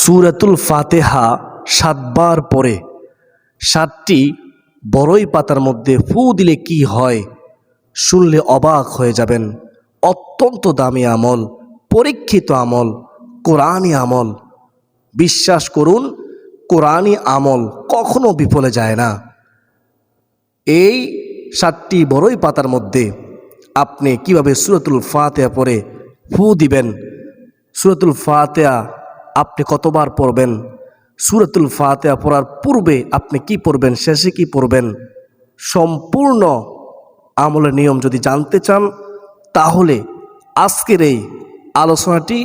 সূরাতুল ফাতিহা ৭ বার পরে ৭টি বড়ই পাতার মধ্যে ফু দিলে কি হয় শুনলে অবাক হয়ে যাবেন। অত্যন্ত দামি আমল, পরীক্ষিত আমল, কোরআনী আমল। বিশ্বাস করুন, কোরআনী আমল কখনো বিফলে যায় না। এই ৭টি বড়ই পাতার মধ্যে আপনি কিভাবে সূরাতুল ফাতিহা পড়ে ফু দিবেন, সূরাতুল ফাতিহা আপনি কতবার পড়বেন, সূরাতুল ফাতিহা পড়ার পূর্বে আপনি কি পড়বেন, শেষে কি পড়বেন, সম্পূর্ণ আমলের নিয়ম যদি জানতে চান তাহলে আজকের এই আলোচনাটি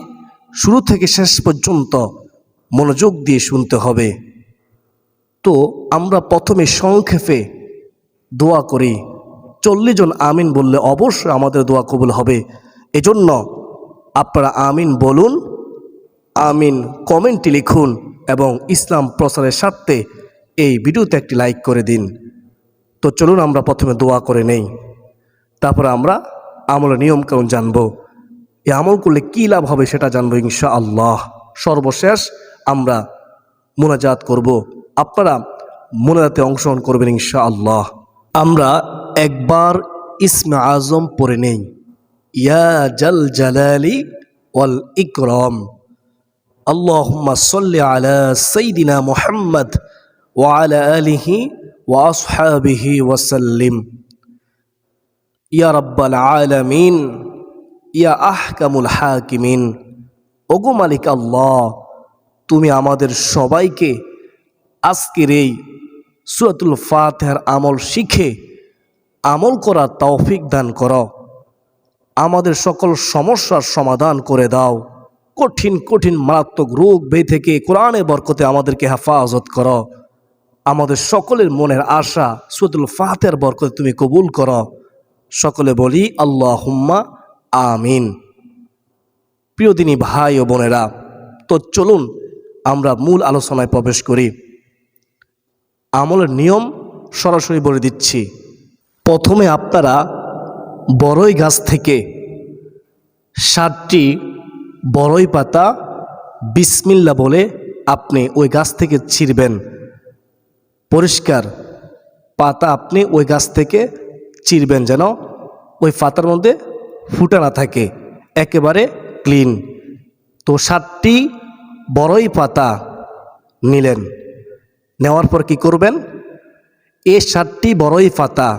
শুরু থেকে শেষ পর্যন্ত মনোযোগ দিয়ে শুনতে হবে। তো আমরা প্রথমে সংক্ষেপে দোয়া করি। 40 জন আমিন বললে অবশ্যই আমাদের দোয়া কবুল হবে। এজন্য আপনারা আমিন বলুন, আমিন কমেন্টে লিখুন এবং ইসলাম প্রচারের স্বার্থে এই ভিডিওতে একটি লাইক করে দিন। তো চলুন আমরা প্রথমে দোয়া করে নেই, তারপরে আমরা আমলের নিয়মকানুন জানবো। এই আমল করলে কী লাভ হবে সেটা জানবো ইনশাআল্লাহ। সর্বশেষ আমরা মোনাজাত করব, আপনারা মোনাজাতে অংশগ্রহণ করবেন ইনশাআল্লাহ। আমরা একবার ইসমে আজম পড়ে নেই, ইয়া জাল জালালি ওয়াল ইকরাম। আল্লাহুম্মা সাল্লি আলা সাইয়্যিদিনা মুহাম্মদ ওয়া আলা আলিহি ওয়া আসহাবিহি ওয়া সাল্লিম। ইয়া রাব্বাল আলামিন, ইয়া আহকামুল হাকিমিন। ওগো মালিক আল্লাহ, তুমি আমাদের সবাইকে আজকের এই সূরাতুল ফাতিহার আমল শিখে আমল করার তৌফিক দান করো। আমাদের সকল সমস্যার সমাধান করে দাও। কঠিন কঠিন মারাত্মক রোগ ব্যাধি থেকে কোরআনের বরকতে আমাদেরকে হেফাজত করো। আমাদের সকলের মনের আশা সূরাতুল ফাতিহার বরকতে তুমি কবুল করো। সকলে বলি আল্লাহুম্মা আমিন। প্রিয় দিনী ভাই ও বোনেরা, তো চলুন আমরা মূল আলোচনায় প্রবেশ করি। আমলের নিয়ম সরাসরি বলে দিচ্ছি। প্রথমে আপনারা বড়ই গাছ থেকে 7টি বড়ই পাতা বিসমিল্লাহ বলে আপনি ওই গাছ থেকে ছিঁড়বেন। পরিষ্কার পাতা আপনি ওই গাছ থেকে ছিঁড়বেন, যেন ওই পাতার মধ্যে ফুটা না থাকে, একেবারে ক্লিন। তো 7টি বড়ই পাতা নিলেন, নেওয়ার পর কি করবেন, এই 7টি বড়ই পাতা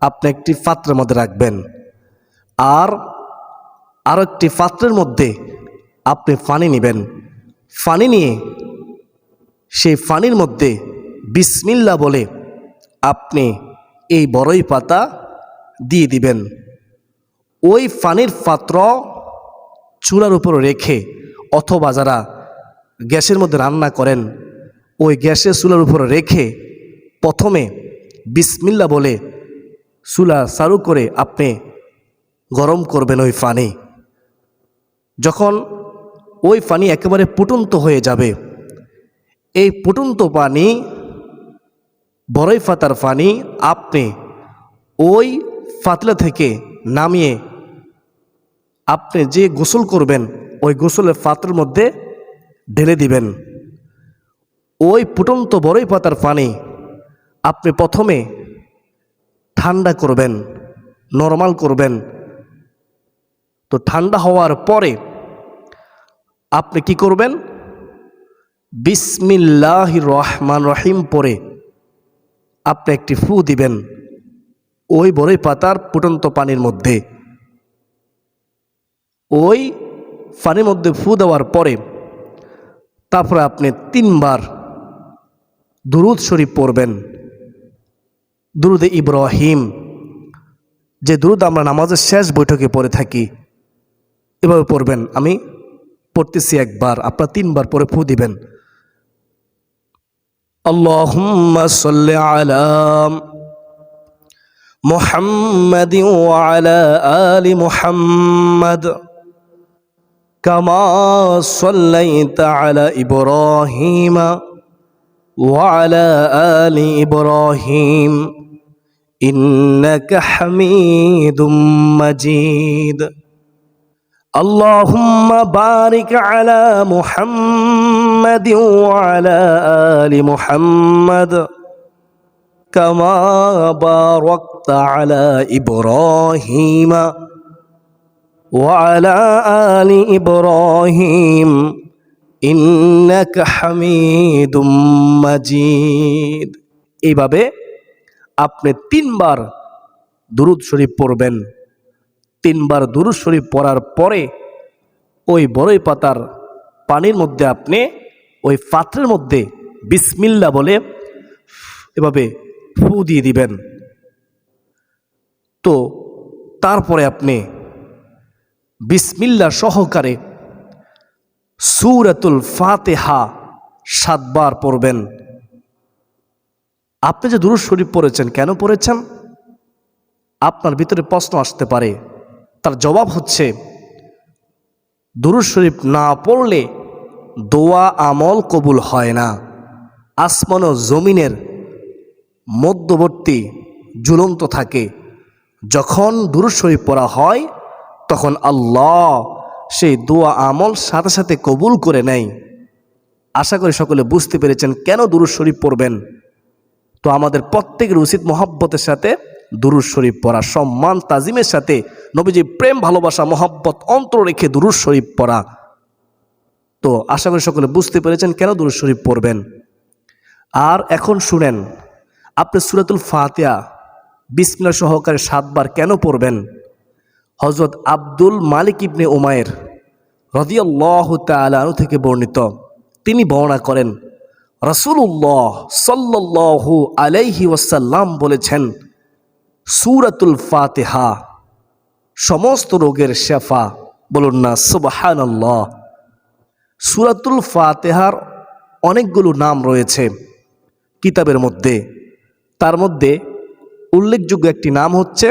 আপনি একটি পাত্রের মধ্যে রাখবেন। আর একটি পাত্রের মধ্যে আপনি পানি নেবেন। পানি নিয়ে সেই পানির মধ্যে বিসমিল্লাহ বলে আপনি এই বড়ই পাতা দিয়ে দিবেন। ওই পানির পাত্র চুলার উপর রেখে, অথবা যারা গ্যাসের মধ্যে রান্না করেন ওই গ্যাসের চুলার উপর রেখে প্রথমে বিসমিল্লাহ বলে চুলা চালু করে আপনি গরম করবেন ওই পানি। যখন ওই পানি একেবারে ফুটন্ত হয়ে যাবে, এই ফুটন্ত পানি, বড়ই পাতার পানি আপনি ওই পাতলা থেকে নামিয়ে আপনি যে গোসল করবেন ওই গোসলের পাত্রের মধ্যে ঢেলে দিবেন। ওই ফুটন্ত বড়ই পাতার পানি আপনি প্রথমে ঠান্ডা করবেন, নরমাল করবেন। তো ঠান্ডা হওয়ার পরে আপনি কি করবেন, বিসমিল্লাহির রহমানির রহিম পরে আপনি একটি ফু দিবেন ওই বড়ই পাতার ফুটন্ত পানির মধ্যে। ওই পানির মধ্যে ফু দেওয়ার পরে তারপরে আপনি 3 বার দুরূদ শরীফ পড়বেন। দুরূদে ইব্রাহিম, যে দুরূদ আমরা নামাজের শেষ বৈঠকে পড়ে থাকি, এভাবে পড়বেন। আমি পড়তেছি একবার, আপনারা 3 বার পরে ফু দিবেন। আল্লাহুম্মা সাল্লি আলা মুহাম্মাদিন ওয়া আলা আলি মুহাম্মাদ কামা সাল্লাইতা আলা ইব্রাহিমা ওয়া আলা আলি ইব্রাহিম ইন্নাকা হামিদুম মাজিদ। اللهم بارك على محمد محمد وعلى آل محمد كما باركت على إبراهيم وعلى آل إبراهيم إنك حميد مجيد। এইভাবে আপনি তিনবার দুরূদ শরীফ পড়বেন। তিনবার দুরূদ শরীফ পড়ার পরে ওই বড়ই পাতার পানির মধ্যে আপনি ওই পাত্রের মধ্যে বিসমিল্লাহ বলে এভাবে ফু দিয়ে দিবেন। তো তারপরে আপনি বিসমিল্লাহ সহকারে সূরাতুল ফাতিহা 7 বার পড়বেন। আপনি যে দুরূদ শরীফ পড়েছেন, কেন পড়েছেন? আপনার ভিতরে প্রশ্ন আসতে পারে। তার জবাব হচ্ছে, দুরূদ শরীফ না পড়লে দোয়া আমল কবুল হয় না। আসমান ও জমিনের মধ্যবর্তী ঝুলন্ত থাকে। যখন দুরূদ শরীফ পড়া হয় তখন আল্লাহ সেই দোয়া আমল সাথে সাথে কবুল করে নেয়। আশা করি সকলে বুঝতে পেরেছেন কেন দুরূদ শরীফ পড়বেন। তো আমাদের প্রত্যেকের উচিত মহব্বতের সাথে দুরূদ শরীফ পড়া, সম্মান তাজিমের সাথে নবীজি প্রেম ভালোবাসা মহব্বত অন্তর রেখে দুরূদ শরীফ পড়া। তো আশা করি সকলে বুঝতে পেরেছেন কেন দুরূদ শরীফ পড়বেন। আর এখন শুনেন, আপনি সূরাতুল ফাতিহা বিসমিল্লাহ সহকারে 7 বার কেন পড়বেন? হযরত আব্দুল মালিক ইবনে উমাইর রাদিয়াল্লাহু তাআলা আনহু থেকে বর্ণিত, তিনি বর্ণনা করেন রাসূলুল্লাহ সাল্লাল্লাহু আলাইহি ওয়াসাল্লাম বলেছেন, সূরাতুল ফাতিহা সমস্ত রোগের শেফা। বলুন না সুবহানাল্লাহ। সূরাতুল ফাতিহার অনেকগুলো নাম রয়েছে কিতাবের মধ্যে। তার মধ্যে উল্লেখযোগ্য একটি নাম হচ্ছে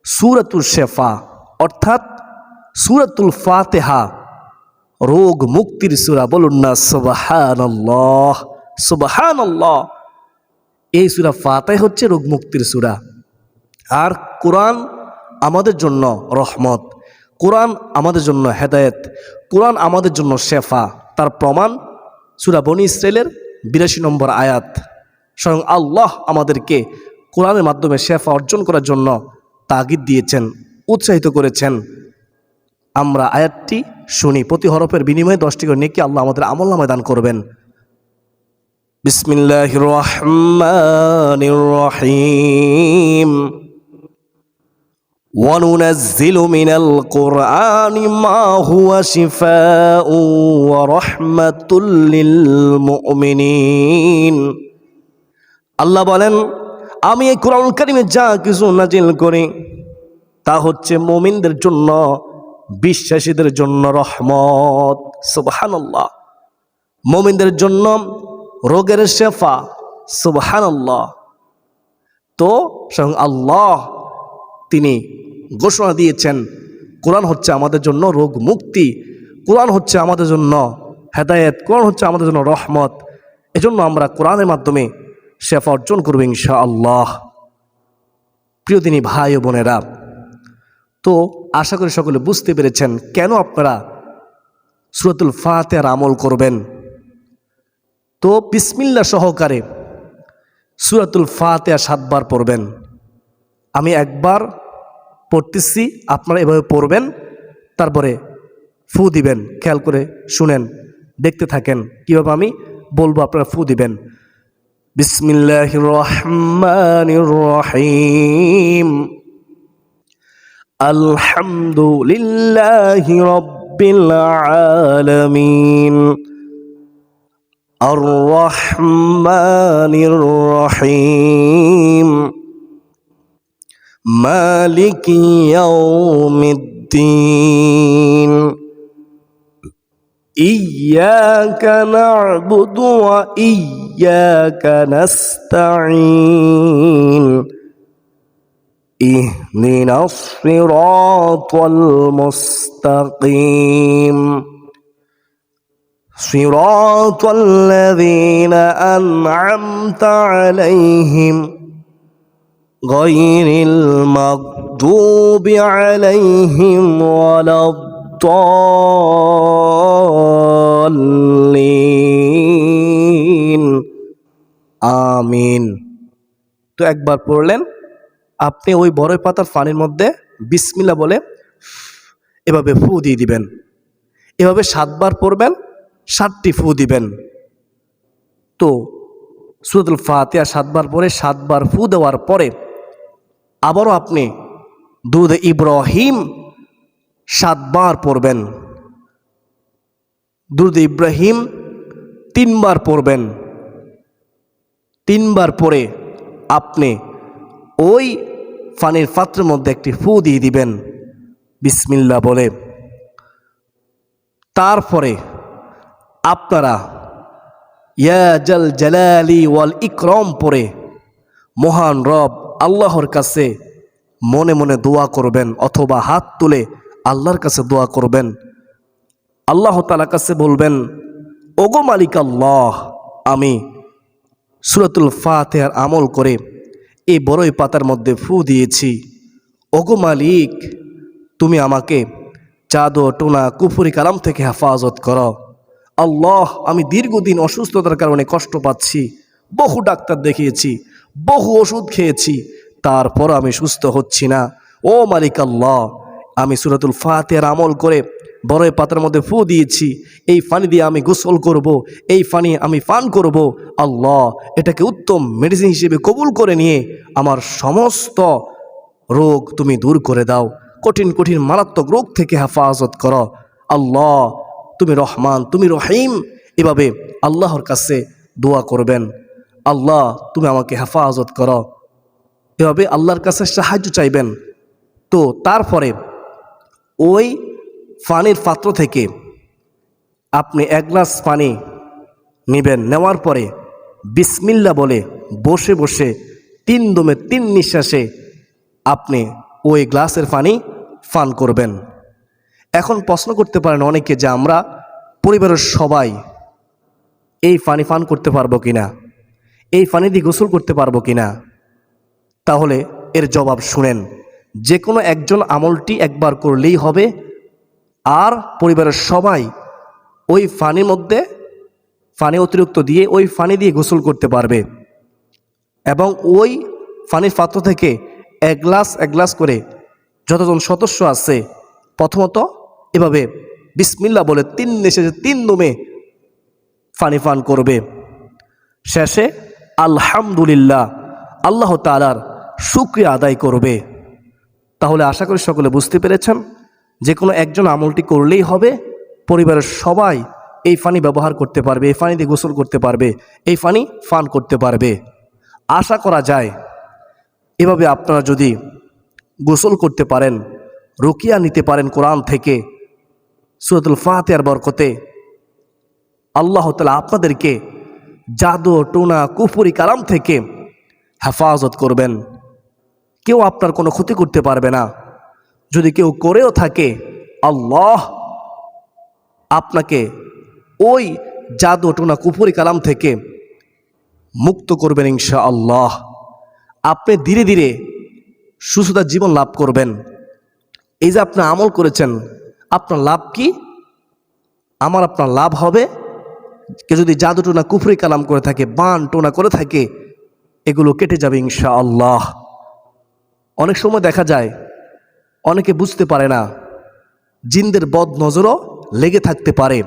সূরাতুল শেফা, অর্থাৎ সূরাতুল ফাতিহা রোগ মুক্তির সূরা। বলুন না সুবহানাল্লাহ সুবহানাল্লাহ। এই সূরা ফাতিহা হচ্ছে রোগ মুক্তির সূরা। আর কোরআন আমাদের জন্য রহমত, কোরআন আমাদের জন্য হেদায়েত, কোরআন আমাদের জন্য শেফা। তার প্রমাণ সূরা বনী ইসরাইলের 82 নম্বর আয়াত। স্বয়ং আল্লাহ আমাদেরকে কোরআনের মাধ্যমে শেফা অর্জন করার জন্য তাগিদ দিয়েছেন, উৎসাহিত করেছেন। আমরা আয়াতটি শুনি। প্রতি হরফের বিনিময়ে 10টি করে নেকি আল্লাহ আমাদের আমলনামায় দান করবেন। বিসমিল্লাহির রহমানির রহিম। وَنُنَزِّلُ مِنَ الْقُرْآنِ مَا هُوَ شِفَاءٌ وَرَحْمَةٌ لِّلْمُؤْمِنِينَ। আল্লাহ বলেন, আমি এই কোরআনুল কারীমে যা কিছু নাজিল করি তা হচ্ছে মুমিনদের জন্য, বিশ্বাসীদের জন্য রহমত। সুবহানাল্লাহ। মুমিনদের জন্য রোগের শেফা। সুবহানাল্লাহ। তো স্বয়ং আল্লাহ তিনি ঘোষণা দিয়েছেন কোরআন হচ্ছে আমাদের জন্য রোগ মুক্তি, কোরআন হচ্ছে আমাদের জন্য হেদায়েত, কোরআন হচ্ছে আমাদের জন্য রহমত। এজন্য আমরা কোরআনের মাধ্যমে শেফা অর্জন করব ইনশাআল্লাহ। প্রিয় দিনী ভাই ও বোনেরা, তো আশা করি সকলে বুঝতে পেরেছেন কেন আপনারা সূরাতুল ফাতিহার আমল করবেন। তো বিসমিল্লাহ সহকারে সূরাতুল ফাতিহা 7 বার পড়বেন। আমি একবার পড়তেছি, আপনারা এভাবে পড়বেন, তারপরে ফু দিবেন। খেয়াল করে শুনেন, দেখতে থাকেন কীভাবে আমি বলবো, আপনারা ফু দিবেন। বিসমিল্লাহির রহমানির রহিম। আলহামদুলিল্লাহি রাব্বিল আলামিন। আর রহমানির রহিম। মালিকি ইয়াউমিদ্দিন। ইয়্যাকা না'বুদু ওয়া ইয়্যাকা নাস্তাঈন। ইহদিনাস সিরাতাল মুস্তাকিম। সিরাতাল্লাযীনা আন'আমতা আলাইহিম غير المغضوب عليهم ولا الضالين আমিন। তো একবার পড়লেন, আপনি ওই বড়ই পাতার পানির মধ্যে বিসমিল্লাহ বলে এভাবে ফু দিয়ে দিবেন। এভাবে 7 বার পড়বেন, 7টি ফু দিবেন। তো সূরাতুল ফাতিহা 7 বার পরে 7 বার ফু দেওয়ার পরে আবারও আপনি দুরূদ ইব্রাহিম 7 বার পড়বেন। দুরূদ ইব্রাহিম 3 বার পড়বেন। 3 বার পরে আপনি ওই পানির পাত্রের মধ্যে একটি ফু দিয়ে দিবেন বিসমিল্লাহ বলে। তারপরে আপনারা ইয়া জাল জালালি ওয়াল ইকরাম পড়ে মহান রব আল্লাহর কাছে মনে মনে দোয়া করবেন, অথবা হাত তুলে আল্লাহর কাছে দোয়া করবেন। আল্লাহ তাআলার কাছে বলবেন, ওগো মালিক আল্লাহ, আমি সূরাতুল ফাতিহার আমল করে এই বড়ই পাতার মধ্যে ফু দিয়েছি। ওগো মালিক, তুমি আমাকে জাদু টোনা কুফরি কালাম থেকে হেফাজত করো। আল্লাহ, আমি দীর্ঘদিন অসুস্থতার কারণে কষ্ট পাচ্ছি, বহু ডাক্তার দেখিয়েছি, বহু ওষুধ খেয়েছি, তারপর আমি সুস্থ হচ্ছি না। ও মালিক আল্লাহ, আমি সূরাতুল ফাতিহার আমল করে বড়ই পাতার মধ্যে ফু দিয়েছি, এই পানি দিয়ে আমি গোসল করব, এই পানি আমি পান করব। আল্লাহ, এটাকে উত্তম মেডিসিন হিসেবে কবুল করে নিয়ে আমার সমস্ত রোগ তুমি দূর করে দাও, কঠিন কঠিন মারাত্মক রোগ থেকে হেফাজত করো। আল্লাহ, তুমি রহমান, তুমি রহিম। এভাবে আল্লাহর কাছে দোয়া করবেন, আল্লাহ তুমি আমাকে হেফাজত করো। এভাবে আল্লাহর কাছে সাহায্য চাইবেন। তো তারপরে ওই পানির পাত্র থেকে আপনি 1 গ্লাস পানি নেবেন। নেওয়ার পরে বিসমিল্লাহ বলে বসে বসে 3 দমে 3 নিঃশ্বাসে আপনি ওই গ্লাসের পানি পান করবেন। এখন প্রশ্ন করতে পারেন অনেকে যে আমরা পরিবারের সবাই এই পানি পান করতে পারবো কিনা, এই পানি দিয়ে গোসল করতে পারবো কিনা। তাহলে এর জবাব শুনেন, যে কোনো একজন আমলটি একবার করলেই হবে, আর পরিবারের সবাই ওই পানির মধ্যে পানি অতিরিক্ত দিয়ে ওই পানি দিয়ে গোসল করতে পারবে। এবং ওই পানির পাত্র থেকে 1 গ্লাস করে যতজন সদস্য আছে প্রথমত এভাবে বিসমিল্লাহ বলে 3 নিঃশ্বাসে 3 দমে পানি পান করবে। শেষে আলহামদুলিল্লাহ আল্লাহ তাআলার শুকরিয়া আদায় করবে। তাহলে আশা করি সকলে বুঝতে পেরেছেন, যে কোনো একজন আমলটি করলেই হবে, পরিবারের সবাই এই পানি ব্যবহার করতে পারবে, এই পানি দিয়ে গোসল করতে পারবে, এই পানি পান করতে পারবে। আশা করা যায় এভাবে আপনারা যদি গোসল করতে পারেন, রুকিয়া নিতে পারেন কোরআন থেকে, সূরাতুল ফাতিহার বরকতে আল্লাহ তাআলা আপনাদেরকে জাদু টোনা কুফরি কালাম থেকে হেফাজত করবেন। কেউ আপনার কোনো ক্ষতি করতে পারবে না। যদি কেউ করেও থাকে, আল্লাহ আপনাকে ওই জাদু টোনা কুফরি কালাম থেকে মুক্ত করবেন ইনশাআল্লাহ। আপনি ধীরে ধীরে সুস্থতার জীবন লাভ করবেন। এই যে আপনি আমল করেছেন, আপনার লাভ কি? আপনার লাভ হবে, কেউ যদি জাদু টোনা কুফরি কালাম করে থাকে, বান টোনা করে থাকে, এগুলো কেটে যাবে ইনশাআল্লাহ। অনেক সময় দেখা যায় অনেকে বুঝতে পারে না, জিনদের বদ নজরও লেগে থাকতে পারে,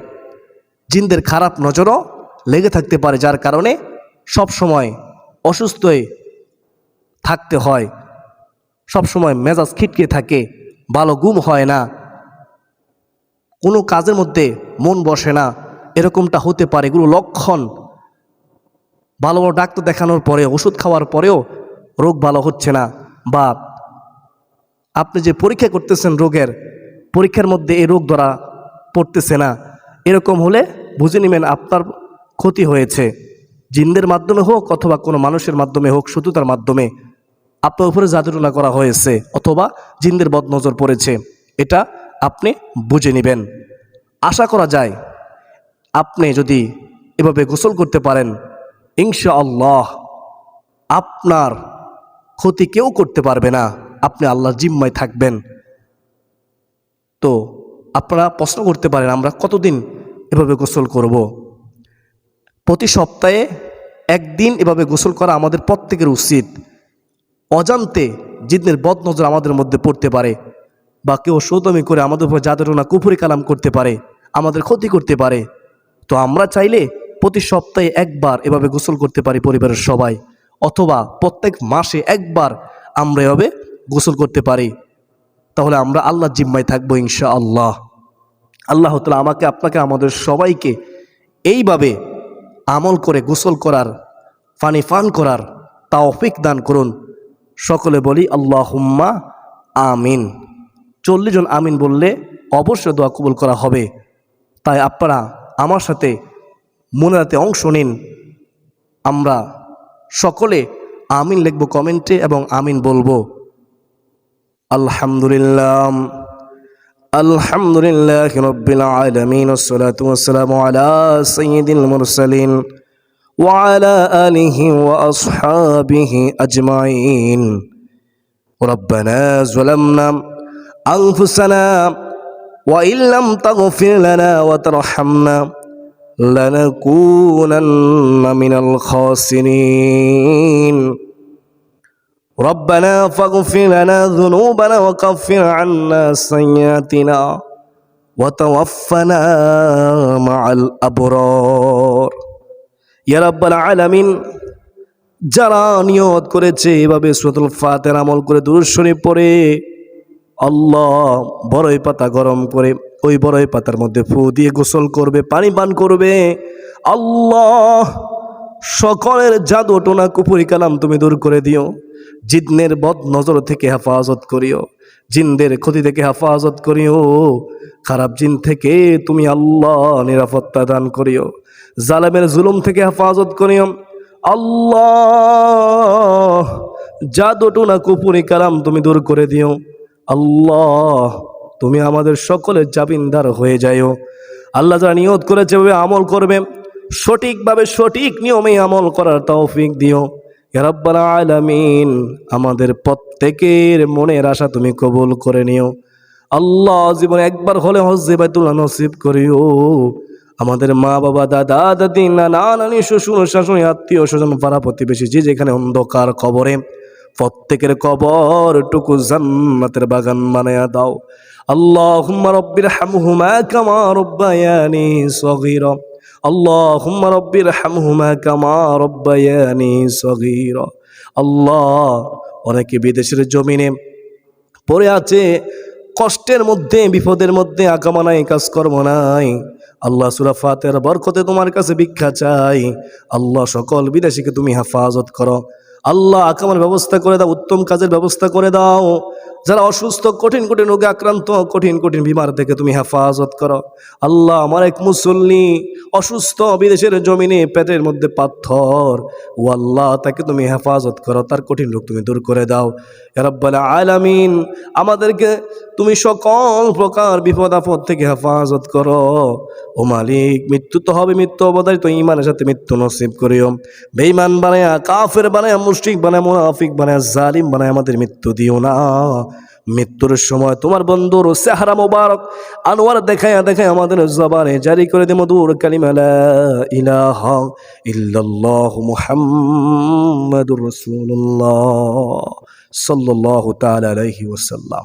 জিনদের খারাপ নজরও লেগে থাকতে পারে, যার কারণে সব সময় অসুস্থ হয়ে থাকতে হয়, সব সময় মেজাজ খিটকে থাকে, ভালো ঘুম হয় না, কোনো কাজের মধ্যে মন বসে না, এরকমটা হতে পারে। এগুলো লক্ষণ। ভালো ভালো ডাক্তার দেখানোর পরে, ওষুধ খাওয়ার পরেও রোগ ভালো হচ্ছে না, বা আপনি যে পরীক্ষা করতেছেন রোগের, পরীক্ষার মধ্যে এই রোগ ধরা পড়তেছে না, এরকম হলে বুঝে নেবেন আপনার ক্ষতি হয়েছে। জিনদের মাধ্যমে হোক অথবা কোনো মানুষের মাধ্যমে হোক, শত্রুতার মাধ্যমে আপনার উপরে জাদুটোনা করা হয়েছে, অথবা জিনদের বদনজর পড়েছে, এটা আপনি বুঝে নেবেন। আশা করা যায় আপনি যদি এভাবে গোসল করতে পারেন, ইনশাআল্লাহ আপনার ক্ষতি কেউ করতে পারবে না, আপনি আল্লাহর জিম্মায় থাকবেন। তো আপনারা প্রশ্ন করতে পারেন আমরা কতদিন এভাবে গোসল করব। প্রতি সপ্তাহে একদিন এভাবে গোসল করা আমাদের প্রত্যেকের উচিত। অজান্তে জিনের বদ নজর আমাদের মধ্যে পড়তে পারে, বা কেউ সৌদমি করে আমাদের উপর জাদুটনা কুফরি কালাম করতে পারে, আমাদের ক্ষতি করতে পারে। তো আমরা চাইলে প্রতি সপ্তাহে একবার এভাবে গোসল করতে পারি পরিবারের সবাই, অথবা প্রত্যেক মাসে একবার আমরা এভাবে গোসল করতে পারি। তাহলে আমরা আল্লাহর জিম্মায় থাকবো ইনশাআল্লাহ। আল্লাহ তাআলা আমাকে, আপনাকে, আমাদের সবাইকে এইভাবে আমল করে গোসল করার, পানি পান করার তৌফিক দান করুন। সকলে বলি আল্লাহুম্মা আমিন। 40 জন আমিন বললে অবশ্যই দোয়া কবুল করা হবে। তাই আপনারা আমার সাথে মুনাজাতে অংশ নিন। আমরা সকলে আমিন লিখব কমেন্টে এবং আমিন বলবো। আলহামদুলিল্লাহ, আলহামদুলিল্লাহি রাব্বিল আলামিন, ওয়াসসালাতু ওয়াসসালামু আলা সাইয়্যিদিল মুরসালিন ওয়া আলা আলিহি ওয়া আসহাবিহি আজমাইন। রব্বানা যালামনা আনফুসানা ওয়া ইল্লাম তাগফির লানা ওয়া তারহামনা লানাকুনান্না মিনাল খাসিরিন। ربنا فاغفر لنا ذنوبنا وكفر عنا سيئاتنا وتوفنا مع الأبرار يا رب العالمين। যারা নিয়ত করেছে এভাবে সূরাতুল ফাতিহার আমল করে দুরূদ শরীফ পড়ে আল্লাহ বড়ই পাতা গরম করে ওই বড়ই পাতার মধ্যে ফু দিয়ে গোসল করবে, পানি পান করবে, আল্লাহ সকলের জাদু টোনা কুফরি কালাম তুমি দূর করে দিও। জিনের বদ নজর থেকে হেফাজত করিও, জিনদের ক্ষতি থেকে হেফাজত করিও, খারাপ জিন থেকে তুমি আল্লাহ নিরাপত্তা দান করিও, জালেমের জুলুম থেকে হেফাজত করিও আল্লাহ। জাদু টোনা কুফরি কালাম তুমি দূর করে দিও আল্লাহ। তুমি আমাদের সকলের জামিনদার হয়ে যাও আল্লাহ। যারা নিয়ত করেছে আমল করবে, সঠিকভাবে সঠিক নিয়মে আমল করার তৌফিক দিও ইয়া রাব্বাল আলামিন। আমাদের প্রত্যেকের মনের আশা তুমি কবুল করে নিও আল্লাহ। জীবনে একবার হলে হজ্জে বাইতুল্লাহ নসিব করিও। আমাদের মা বাবা, দাদা দাদি, নানা নানি, শ্বশুর শাশুড়ি, আত্মীয় স্বজন, পাড়া প্রতিবেশী যে যেখানে অন্ধকার কবরে, প্রত্যেকের কবর টুকু জান্নাতের বাগান বানায়া দাও আল্লাহুম্মা রব্বির হামহুমা কামা রব্বায়ানি সগীরা। আল্লাহুম্মা রব্বির হামহুমা কামা রব্বায়ানি সগীরা। আল্লাহ, অনেকে বিদেশের জমিনে পড়ে আছে, কষ্টের মধ্যে, বিপদের মধ্যে, আকামা নাই, কাজকর্ম নাই। আল্লাহ সূরা ফাতিহার বরকতে তোমার কাছে ভিক্ষা চাই আল্লাহ। সকল বিদেশিকে তুমি হেফাজত করো আল্লাহ। আকামার ব্যবস্থা করে দাও, উত্তম কাজের ব্যবস্থা করে দাও। যারা অসুস্থ, কঠিন কঠিন রোগে আক্রান্ত, কঠিন কঠিন বিমার থেকে তুমি হেফাজত করো আল্লাহ। আমার এক মুসল্লি অসুস্থ, বিদেশের জমিনে পেটের মধ্যে পাথর, ও আল্লাহ তাকে তুমি হেফাজত করো, তার কঠিন রোগ তুমি দূর করে দাও ইয়া রাব্বাল আলামিন। আমাদেরকে তুমি সকল প্রকার বিপদ আপদ থেকে হেফাজত করো ও মালিক। মৃত্যু তো হবে, মৃত্যু অবধারিত, ঈমানের সাথে মৃত্যু নসিব করিও। বেঈমান বানায়া, কাফের বানায়া, মুশরিক বানায়া, মুনাফিক বানায়া, জালিম বানায়া আমাদের মৃত্যু দিও না। মৃত্যুর সময় তোমার বন্ধুর চেহারা মোবারক আনোয়ার দেখায়া দেখায় আমাদের জবানে জারি করে দে মধুর কালিমা লা ইলাহা ইল্লাল্লাহু মুহাম্মাদুর রাসূলুল্লাহ সাল্লাল্লাহু তাআলা আলাইহি ওয়াসাল্লাম।